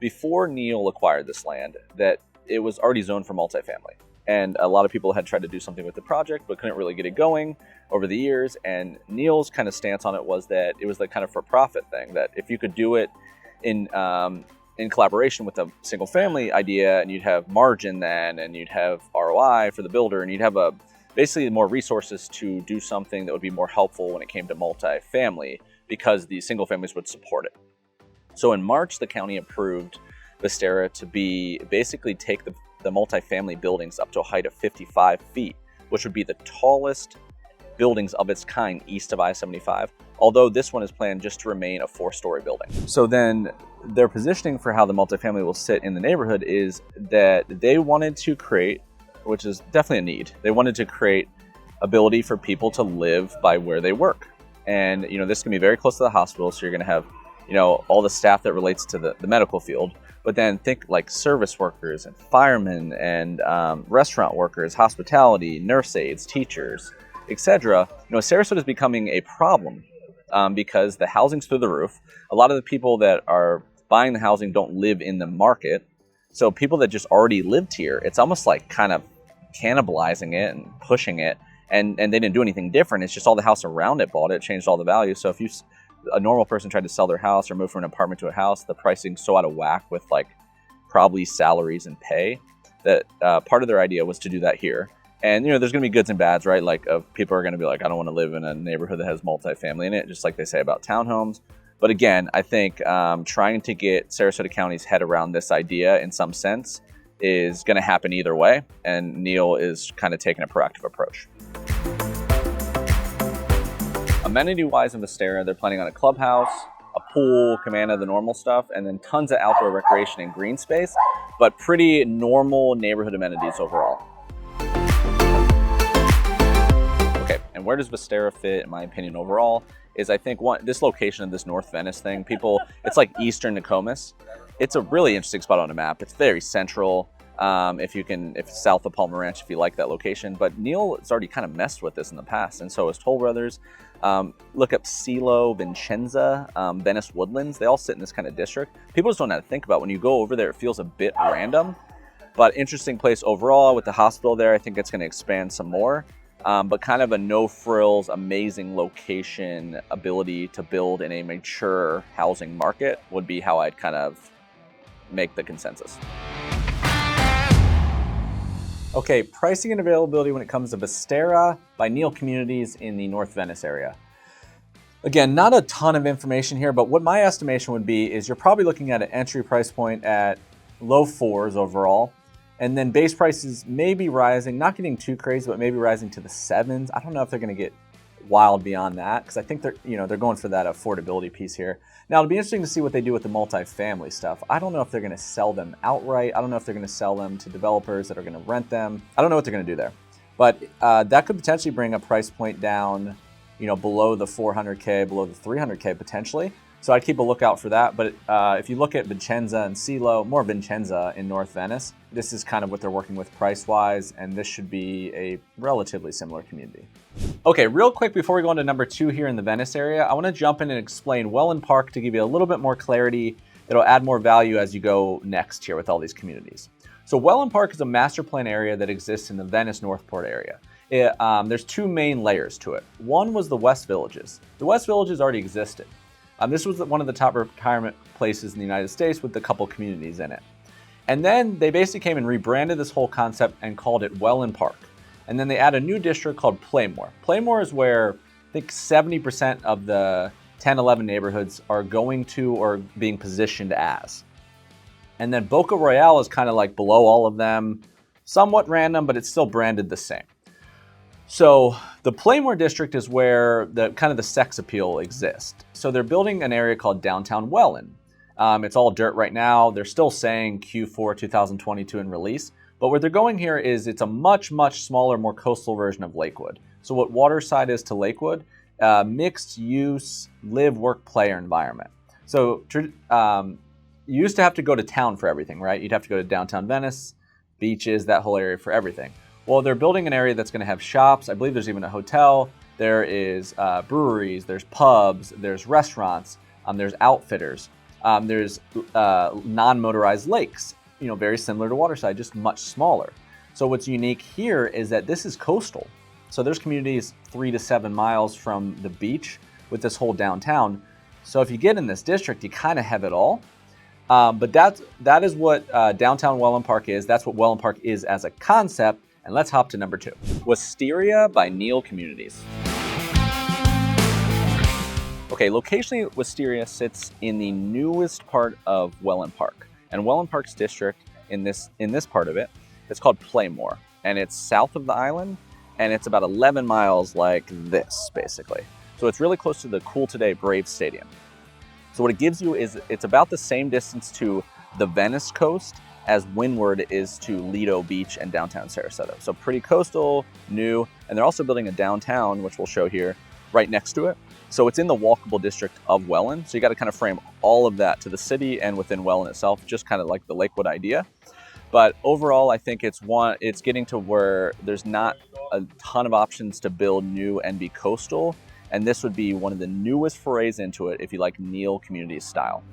before Neal acquired this land, that it was already zoned for multifamily. And a lot of people had tried to do something with the project, but couldn't really get it going over the years. And Neal's kind of stance on it was that it was the kind of for-profit thing, that if you could do it in collaboration with a single family idea, and you'd have margin then, and you'd have ROI for the builder, and you'd have basically more resources to do something that would be more helpful when it came to multifamily, because the single families would support it. So in March, the county approved Vestera to basically take the multifamily buildings up to a height of 55 feet, which would be the tallest buildings of its kind east of I-75, although this one is planned just to remain a 4-story building. So then their positioning for how the multifamily will sit in the neighborhood is that they wanted to create, which is definitely a need, they wanted to create ability for people to live by where they work. And, this can be very close to the hospital, so you're going to have, all the staff that relates to the medical field. But then think like service workers and firemen and restaurant workers, hospitality, nurse aides, teachers, etc. Sarasota is becoming a problem because the housing's through the roof. A lot of the people that are buying the housing don't live in the market. So people that just already lived here, it's almost like kind of cannibalizing it and pushing it. And they didn't do anything different. It's just all the house around it bought it, changed all the value. So if a normal person tried to sell their house or move from an apartment to a house, the pricing's so out of whack with probably salaries and pay that part of their idea was to do that here. And there's going to be goods and bads, right? People are going to be like, I don't want to live in a neighborhood that has multifamily in it, just like they say about townhomes. But again, I think trying to get Sarasota County's head around this idea in some sense is going to happen either way. And Neal is kind of taking a proactive approach. Amenity-wise in Vestera, they're planning on a clubhouse, a pool, Camana, the normal stuff, and then tons of outdoor recreation and green space, but pretty normal neighborhood amenities overall. Okay, and where does Vestera fit, in my opinion, overall, is I think this location of this North Venice thing, it's like Eastern Nokomis. It's a really interesting spot on the map. It's very central. If it's south of Palmer Ranch, if you like that location. But Neal has already kind of messed with this in the past, and so has Toll Brothers. Look up Silo, Vincenza, Venice Woodlands. They all sit in this kind of district. People just don't know how to think about. When you go over there, it feels a bit random, but interesting place overall. With the hospital there, I think it's going to expand some more. But kind of a no-frills, amazing location, ability to build in a mature housing market would be how I'd kind of make the consensus. Okay, pricing and availability when it comes to Vestera by Neal Communities in the North Venice area. Again, not a ton of information here, but what my estimation would be is you're probably looking at an entry price point at low 4s overall, and then base prices may be rising, not getting too crazy, but maybe rising to the 7s. I don't know if they're going to get wild beyond that, because I think they're going for that affordability piece here. Now, it'll be interesting to see what they do with the multifamily stuff. I don't know if they're going to sell them outright. I don't know if they're going to sell them to developers that are going to rent them. I don't know what they're going to do there. But that could potentially bring a price point down, below the 400K, below the 300K potentially. So I'd keep a lookout for that. But if you look at Vincenza and Silo, more Vincenza in North Venice, this is kind of what they're working with price-wise, and this should be a relatively similar community. Okay, real quick before we go on to number 2 here in the Venice area, I want to jump in and explain Wellen Park to give you a little bit more clarity that'll add more value as you go next here with all these communities. So Wellen Park is a master plan area that exists in the Venice Northport area. There's 2 main layers to it. One was the West Villages. The West Villages already existed. This was one of the top retirement places in the United States with a couple communities in it. And then they basically came and rebranded this whole concept and called it Wellen Park. And then they add a new district called Playmore. Playmore is where I think 70% of the 10, 11 neighborhoods are going to or being positioned as. And then Boca Royale is kind of like below all of them, somewhat random, but it's still branded the same. So the Playmore district is where the kind of the sex appeal exists. So they're building an area called Downtown Wellen. It's all dirt right now. They're still saying Q4 2022 in release. But where they're going here is it's a much, much smaller, more coastal version of Lakewood. So what Waterside is to Lakewood, mixed use, live, work, play environment. So you used to have to go to town for everything, right? You'd have to go to downtown Venice, beaches, that whole area for everything. Well, they're building an area that's going to have shops. I believe there's even a hotel. There is breweries, there's pubs, there's restaurants, there's outfitters, there's non-motorized lakes, very similar to Waterside, just much smaller. So what's unique here is that this is coastal. So there's communities 3 to 7 miles from the beach with this whole downtown. So if you get in this district, you kind of have it all. But that is what downtown Wellen Park is. That's what Wellen Park is as a concept. And let's hop to number 2. Wisteria by Neil Communities. Okay, locationally, Wisteria sits in the newest part of Wellen Park. And Wellen Park's district in this part of it, it's called Playmore. And it's south of the island, and it's about 11 miles like this, basically. So it's really close to the Cool Today Braves Stadium. So what it gives you is it's about the same distance to the Venice coast as Windward is to Lido Beach and downtown Sarasota. So pretty coastal, new, and they're also building a downtown, which we'll show here, right next to it. So it's in the walkable district of Wellen. So you got to kind of frame all of that to the city and within Wellen itself, just kind of like the Lakewood idea. But overall, I think it's getting to where there's not a ton of options to build new and be coastal. And this would be one of the newest forays into it if you like Neil Communities style.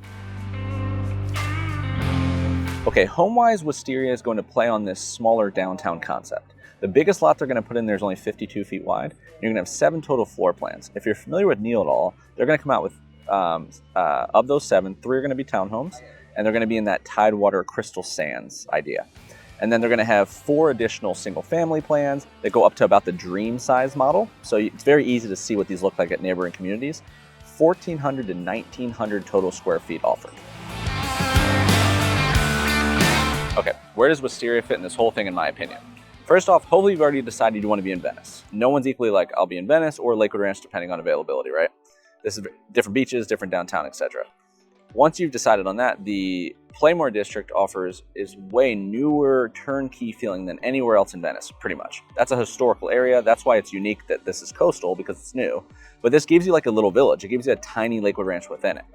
Okay, home-wise, Wisteria is going to play on this smaller downtown concept. The biggest lot they're going to put in there is only 52 feet wide. You're going to have 7 total floor plans. If you're familiar with Neil at all, they're going to come out with, of those 7, 3 are going to be townhomes, and they're going to be in that Tidewater Crystal Sands idea. And then they're going to have 4 additional single-family plans that go up to about the dream size model. So it's very easy to see what these look like at neighboring communities. 1,400 to 1,900 total square feet offered. Okay, where does Wisteria fit in this whole thing, in my opinion? First off, hopefully you've already decided you want to be in Venice. No one's equally like, I'll be in Venice or Lakewood Ranch, depending on availability, right? This is different beaches, different downtown, etc. Once you've decided on that, the Playmore district is way newer, turnkey feeling than anywhere else in Venice, pretty much. That's a historical area. That's why it's unique that this is coastal, because it's new. But this gives you like a little village. It gives you a tiny Lakewood Ranch within it.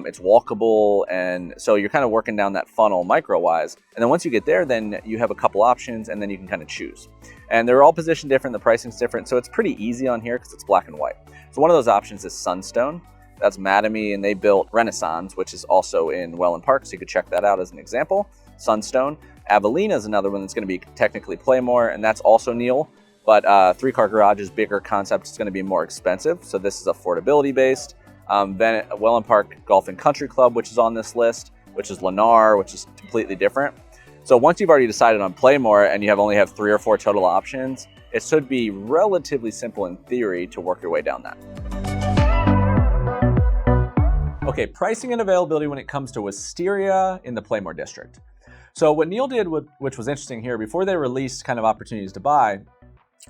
It's walkable, and so you're kind of working down that funnel micro-wise. And then once you get there, then you have a couple options, and then you can kind of choose. And they're all positioned different, the pricing's different, so it's pretty easy on here because it's black and white. So one of those options is Sunstone. That's Mattamy, and they built Renaissance, which is also in Wellen Park, so you could check that out as an example. Sunstone. Avelina is another one that's going to be technically Playmore, and that's also Neil. But 3-car garage is bigger concept. It's going to be more expensive, so this is affordability-based. Wellen Park Golf and Country Club, which is on this list, which is Lennar, which is completely different. So once you've already decided on Playmore and you only have 3 or 4 total options, it should be relatively simple in theory to work your way down that. Okay, pricing and availability when it comes to Wisteria in the Playmore district. So what Neil did, which was interesting here, before they released kind of opportunities to buy,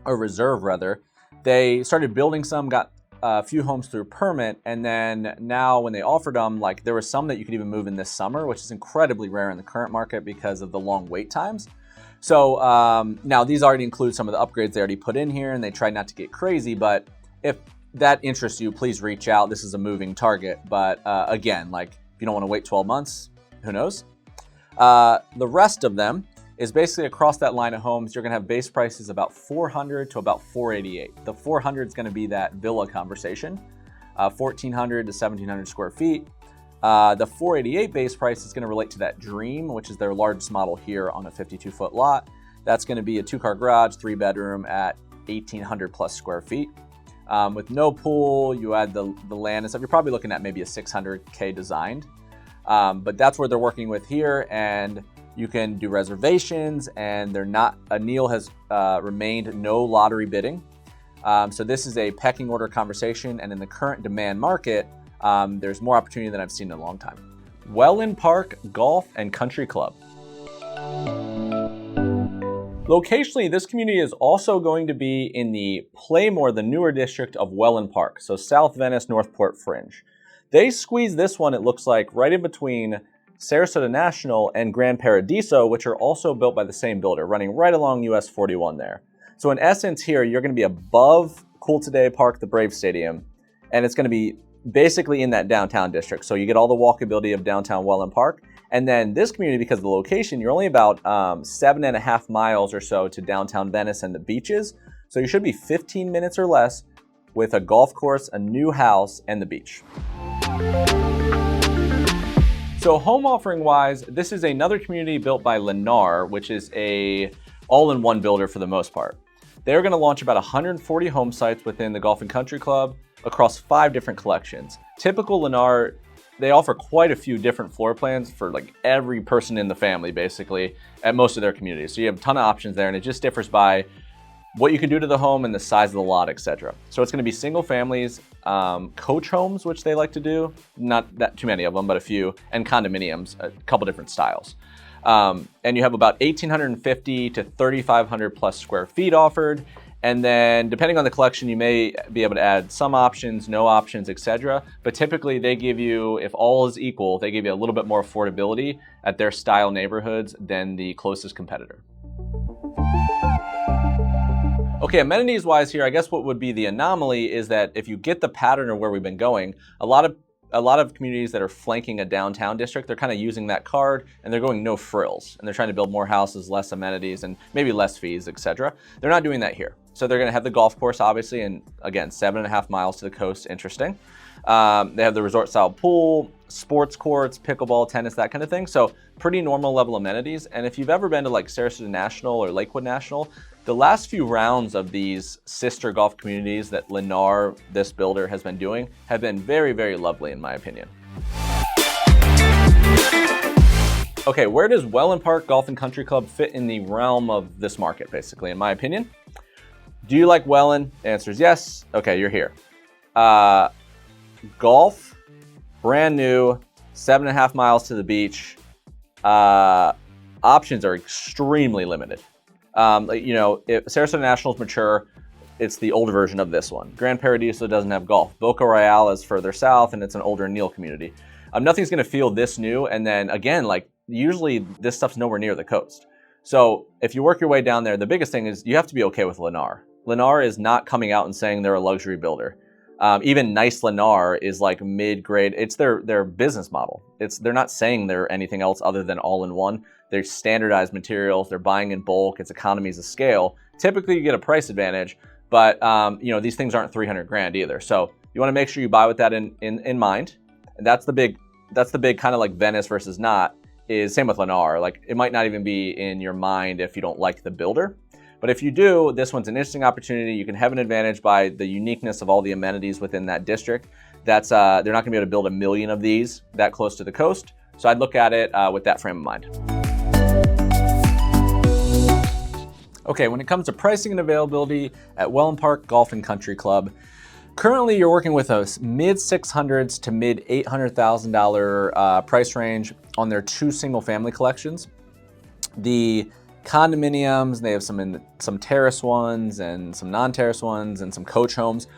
or reserve rather, they started building some, got a few homes through permit, and then now when they offered them, like there were some that you could even move in this summer, which is incredibly rare in the current market because of the long wait times. So now these already include some of the upgrades they already put in here, and they tried not to get crazy, but if that interests you, please reach out. This is a moving target, but again, like if you don't want to wait 12 months, who knows? The rest of them is basically across that line of homes. You're going to have base prices about $400 to about $488. The $400 is going to be that villa conversation, 1,400 to 1,700 square feet. The $488 base price is going to relate to that Dream, which is their largest model here on a 52-foot lot. That's going to be a 2-car garage, 3-bedroom at 1,800 plus square feet. With no pool, you add the land and stuff, you're probably looking at maybe a $600K designed. But that's where they're working with here. And You can do reservations, and Neil has remained no lottery bidding. So this is a pecking order conversation, and in the current demand market, there's more opportunity than I've seen in a long time. Wellen Park Golf and Country Club. Locationally, this community is also going to be in the Playmore, the newer district of Wellen Park, so South Venice, Northport fringe. They squeeze this one, it looks like, right in between Sarasota National and Grand Paradiso, which are also built by the same builder, running right along US 41 there. So in essence here, you're going to be above Cool Today Park, the Brave Stadium, and it's going to be basically in that downtown district. So you get all the walkability of downtown Wellen Park. And then this community, because of the location, you're only about 7.5 miles or so to downtown Venice and the beaches. So you should be 15 minutes or less with a golf course, a new house, and the beach. So home offering wise, this is another community built by Lennar, which is a all-in-one builder for the most part. They're going to launch about 140 home sites within the Golf and Country Club across 5 different collections. Typical Lennar, they offer quite a few different floor plans for like every person in the family, basically, at most of their communities. So you have a ton of options there, and it just differs by what you can do to the home and the size of the lot, etc. So it's going to be single families, coach homes, which they like to do, not that too many of them, but a few, and condominiums, a couple different styles. And you have about 1,850 to 3,500 plus square feet offered. And then depending on the collection, you may be able to add some options, no options, etc. But typically they give you, if all is equal, they give you a little bit more affordability at their style neighborhoods than the closest competitor. Okay, amenities wise here, I guess what would be the anomaly is that if you get the pattern of where we've been going, a lot of communities that are flanking a downtown district, they're kind of using that card and they're going no frills, and they're trying to build more houses, less amenities, and maybe less fees, etc. They're not doing that here. So they're going to have the golf course, obviously, and again, 7.5 miles to the coast, interesting. They have the resort style pool, sports courts, pickleball, tennis, that kind of thing. So pretty normal level amenities. And if you've ever been to like Sarasota National or Lakewood National, the last few rounds of these sister golf communities that Lennar, this builder, has been doing have been very, very lovely in my opinion. Okay, where does Wellen Park Golf and Country Club fit in the realm of this market, basically, in my opinion? Do you like Wellen? The answer is yes. Okay, you're here. Golf, brand new, 7.5 miles to the beach. Options are extremely limited. If Sarasota National is mature, it's the older version of this one. Grand Paradiso doesn't have golf. Boca Royale is further south, and it's an older Neil community. Nothing's going to feel this new, and then again, like usually this stuff's nowhere near the coast. So if you work your way down there, the biggest thing is you have to be okay with Lennar. Lennar is not coming out and saying they're a luxury builder. Even nice Lennar is like mid-grade. It's their business model. They're not saying they're anything else other than all-in-one. They're standardized materials. They're buying in bulk. It's economies of scale. Typically, you get a price advantage, but these things aren't 300 grand either. So you want to make sure you buy with that in mind. And that's the big kind of like Venice versus not. Is same with Lennar. Like it might not even be in your mind if you don't like the builder. But if you do, this one's an interesting opportunity. You can have an advantage by the uniqueness of all the amenities within that district. They're not going to be able to build 1 million of these that close to the coast. So I'd look at it with that frame of mind. Okay, when it comes to pricing and availability at Wellen Park Golf and Country Club, currently you're working with a mid $600s to mid $800,000 price range on their 2 single family collections. The condominiums, they have some terrace ones and some non-terrace ones and some coach homes.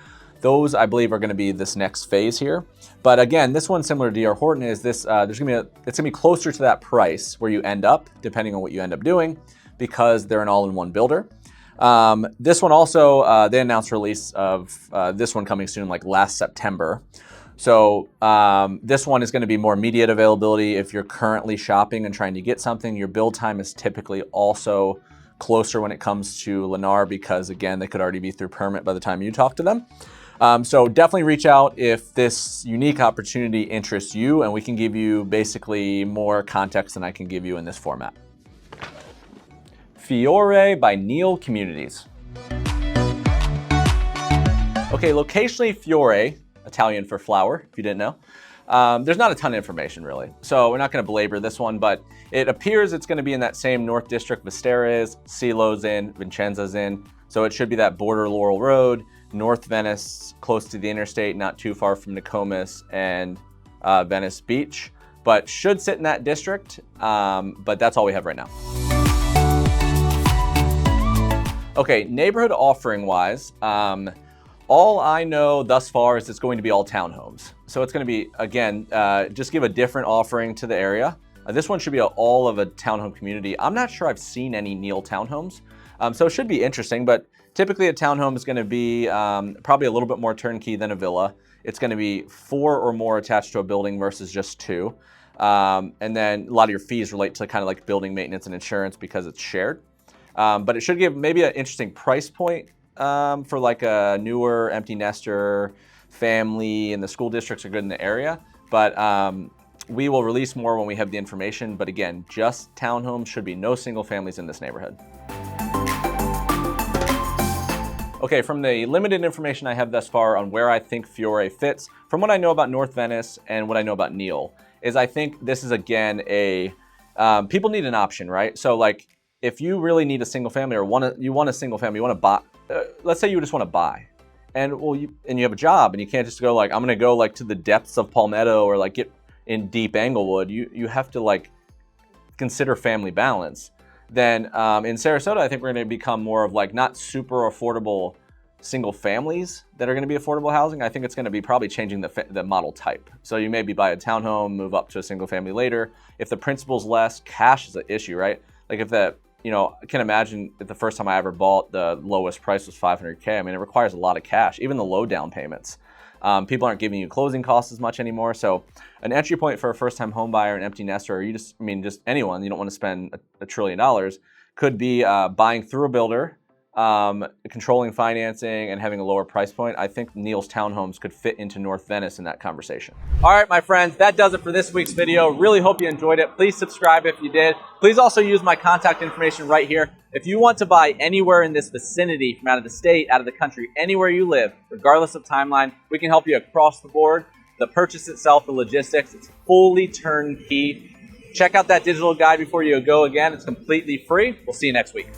Those I believe are going to be this next phase here. But again, this one similar to D.R. Horton is this. It's going to be closer to that price where you end up, depending on what you end up doing, because they're an all-in-one builder. This one also, they announced release of this one coming soon, like last September. So this one is going to be more immediate availability. If you're currently shopping and trying to get something, your build time is typically also closer when it comes to Lennar because, again, they could already be through permit by the time you talk to them. So definitely reach out if this unique opportunity interests you, and we can give you basically more context than I can give you in this format. Fiore by Neil Communities. Okay, locationally Fiore, Italian for flower, if you didn't know, There's not a ton of information really, so we're not going to belabor this one, but it appears it's going to be in that same North District Vestera is, Cilo's in, Vincenza's in, so it should be that border Laurel Road, North Venice, close to the interstate, not too far from Nokomis and Venice Beach, but should sit in that district, but that's all we have right now. Okay, neighborhood offering wise, all I know thus far is it's going to be all townhomes. So it's going to be, again, just give a different offering to the area. This one should be all of a townhome community. I'm not sure I've seen any Neil townhomes, so it should be interesting, but typically a townhome is going to be probably a little bit more turnkey than a villa. It's going to be 4 or more attached to a building versus just 2. And then a lot of your fees relate to kind of like building maintenance and insurance because it's shared. But it should give maybe an interesting price point for like a newer empty nester family, and the school districts are good in the area. But we will release more when we have the information. But again, just townhomes, should be no single families in this neighborhood. Okay, from the limited information I have thus far on where I think Fiore fits, from what I know about North Venice and what I know about Neil, is I think this is again a, people need an option, right? So like if you really need a single family or you want a single family, you want to buy, let's say you just want to buy, and you have a job and you can't just go like, I'm gonna go like to the depths of Palmetto or like get in deep Englewood. You have to like consider family balance. Then in Sarasota, I think we're going to become more of like not super affordable single families that are going to be affordable housing. I think it's going to be probably changing the model type. So you maybe buy a townhome, move up to a single family later. If the principal's less, cash is an issue, right? Like if that, I can imagine if the first time I ever bought, the lowest price was $500K. I mean, it requires a lot of cash, even the low down payments. People aren't giving you closing costs as much anymore. So an entry point for a first-time home buyer, an empty nester, or just anyone, you don't want to spend $1 trillion, could be buying through a builder, controlling financing, and having a lower price point. I think Neil's townhomes could fit into North Venice in that conversation. All right, my friends, that does it for this week's video. Really hope you enjoyed it. Please subscribe if you did. Please also use my contact information right here. If you want to buy anywhere in this vicinity, from out of the state, out of the country, anywhere you live, regardless of timeline, we can help you across the board. The purchase itself, the logistics, it's fully turnkey. Check out that digital guide before you go again. It's completely free. We'll see you next week.